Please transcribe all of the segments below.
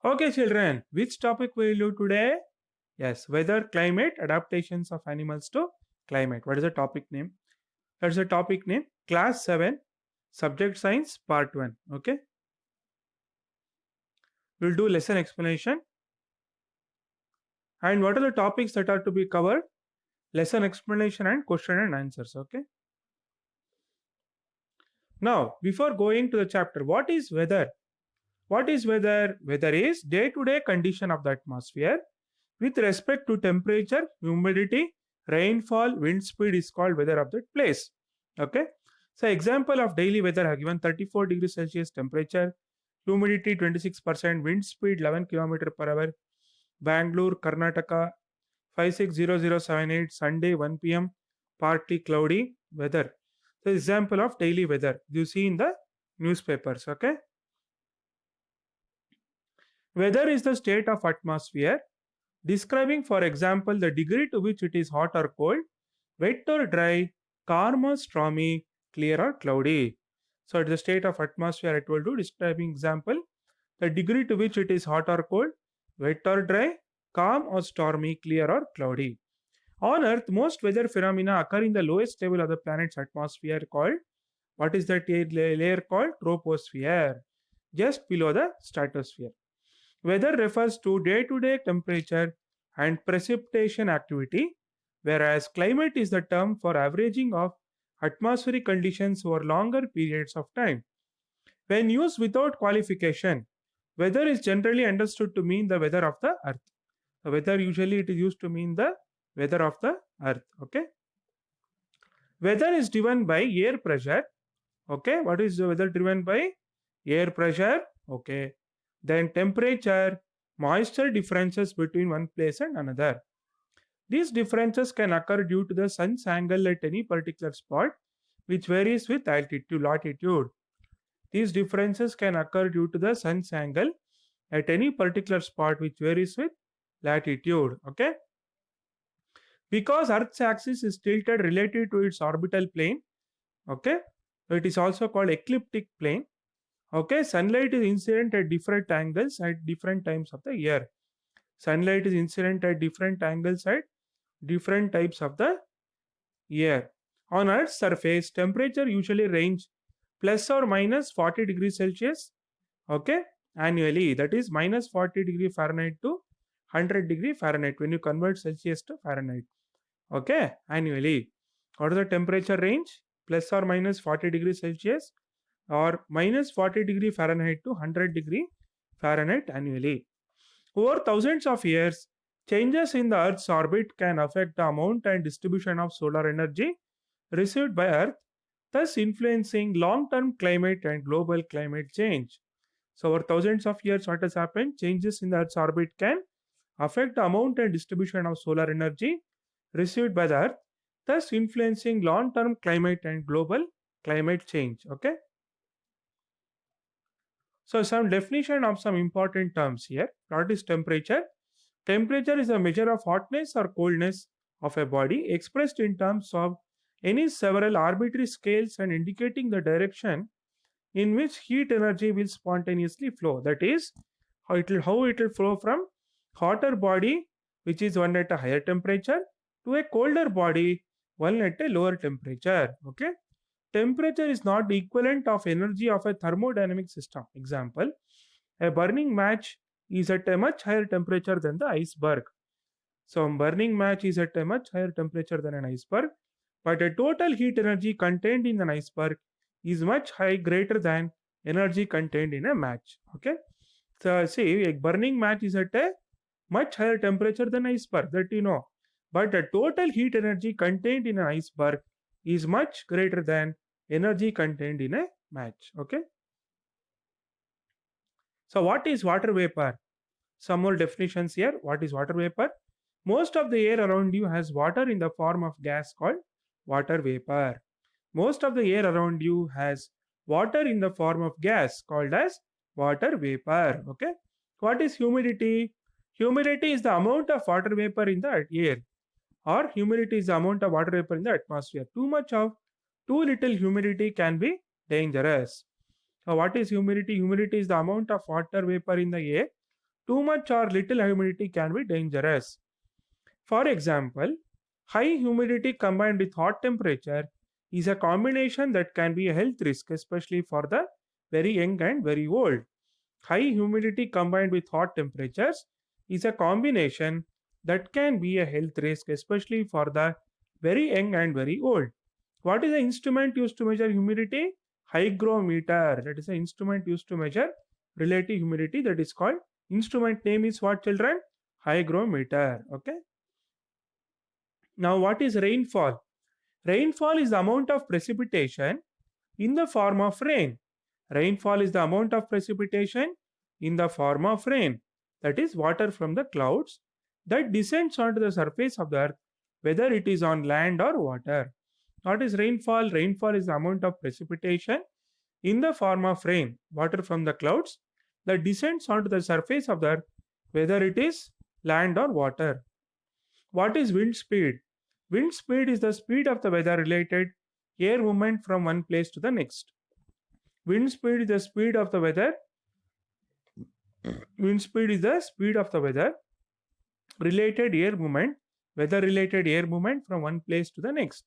Okay, children, which topic will you today? Yes, weather, climate, adaptations of animals to climate. What is the topic name? That's the topic name. Class 7, Subject Science, Part 1. Okay, we'll do lesson explanation. And what are the topics that are to be covered? Lesson explanation and question and answers. Okay, now before going to the chapter, what is weather? What is weather? Weather is day to day condition of the atmosphere with respect to temperature, humidity, rainfall, wind speed is called weather of that place. Okay. So example of daily weather are given 34 degrees Celsius temperature, humidity 26%, wind speed 11 km per hour, Bangalore, Karnataka 560078, Sunday 1 p.m. partly cloudy weather. So example of daily weather you see in the newspapers. Okay. Weather is the state of atmosphere describing, for example, the degree to which it is hot or cold, wet or dry, calm or stormy, clear or cloudy. So, it's the state of atmosphere I told you, describing example, the degree to which it is hot or cold, wet or dry, calm or stormy, clear or cloudy. On Earth, most weather phenomena occur in the lowest level of the planet's atmosphere called, what is that layer called? Troposphere, just below the stratosphere. Weather refers to day temperature and precipitation activity, whereas climate is the term for averaging of atmospheric conditions over longer periods of time. When used without qualification, weather is generally understood to mean the weather of the earth. The weather usually it is used to mean the weather of the earth. Okay. Weather is driven by air pressure. Okay. What is the weather driven by? Air pressure. Okay. Then temperature, moisture differences between one place and another. These differences can occur due to the sun's angle at any particular spot, which varies with altitude, latitude. These differences can occur due to the sun's angle at any particular spot, which varies with latitude. Okay. Because Earth's axis is tilted relative to its orbital plane, okay, it is also called ecliptic plane. Okay, sunlight is incident at different angles at different times of the year. Sunlight is incident at different angles at different types of the year. On Earth's surface, temperature usually range plus or minus 40 degrees Celsius, okay, annually. That is minus 40 degree Fahrenheit to 100 degree Fahrenheit when you convert Celsius to Fahrenheit, okay, annually. What is the temperature range? Plus or minus 40 degrees Celsius or minus 40 degree Fahrenheit to 100 degree Fahrenheit annually. Over thousands of years, changes in the Earth's orbit can affect the amount and distribution of solar energy received by Earth, thus influencing long-term climate and global climate change. So over thousands of years, what has happened? Changes in the Earth's orbit can affect the amount and distribution of solar energy received by the Earth, thus influencing long-term climate and global climate change. Okay. So some definition of some important terms here. What is temperature? Temperature is a measure of hotness or coldness of a body expressed in terms of any several arbitrary scales and indicating the direction in which heat energy will spontaneously flow. That is, how it will flow from hotter body, which is one at a higher temperature, to a colder body, one at a lower temperature. Okay. Temperature is not the equivalent of energy of a thermodynamic system. Example, a burning match is at a much higher temperature than the iceberg. So, a burning match is at a much higher temperature than an iceberg, but a total heat energy contained in an iceberg is much high greater than energy contained in a match. Okay. So, see, a burning match is at a much higher temperature than iceberg, that you know. But the total heat energy contained in an iceberg is much greater than energy contained in a match. Okay. So, what is water vapor? Some more definitions here. What is water vapor? Most of the air around you has water in the form of gas called water vapor. Most of the air around you has water in the form of gas called as water vapor. Okay. What is humidity? Humidity is the amount of water vapor in the air, or humidity is the amount of water vapor in the atmosphere. Too much of too little humidity can be dangerous. So what is humidity? Humidity is the amount of water vapor in the air Too much or little humidity can be dangerous. For example, high humidity combined with hot temperature is a combination that can be a health risk, especially for the very young and very old. High humidity combined with hot temperatures is a combination that can be a health risk, especially for the very young and very old. What is the instrument used to measure humidity? Hygrometer. That is the instrument used to measure relative humidity. That is called, instrument name is what, children? Hygrometer. Okay. Now, what is rainfall? Rainfall is the amount of precipitation in the form of rain. Rainfall is the amount of precipitation in the form of rain, that is, water from the clouds that descends onto the surface of the earth, whether it is on land or water. What is rainfall? Rainfall is the amount of precipitation in the form of rain, water from the clouds that descends onto the surface of the earth, whether it is land or water. What is wind speed? Wind speed is the speed of the weather related air movement from one place to the next. Wind speed is the speed of the weather. Wind speed is the speed of the weather related air movement, weather related air movement from one place to the next.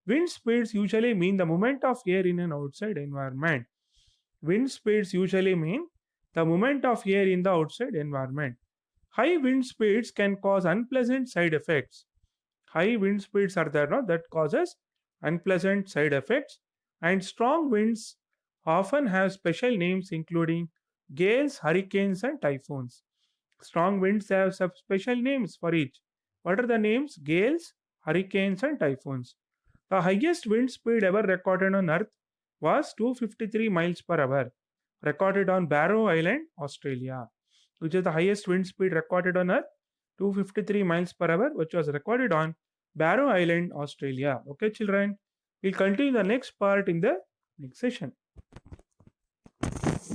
Wind speeds usually mean the movement of air in an outside environment. Wind speeds usually mean the movement of air in the outside environment. High wind speeds can cause unpleasant side effects. High wind speeds are there, no, that causes unpleasant side effects, and strong winds often have special names including gales, hurricanes, and typhoons. Strong winds have some special names for each. What are the names? Gales, hurricanes, and typhoons. The highest wind speed ever recorded on Earth was 253 miles per hour, recorded on Barrow Island, Australia, which is the highest wind speed recorded on Earth, 253 miles per hour, which was recorded on Barrow Island, Australia. Okay, children, we'll continue the next part in the next session.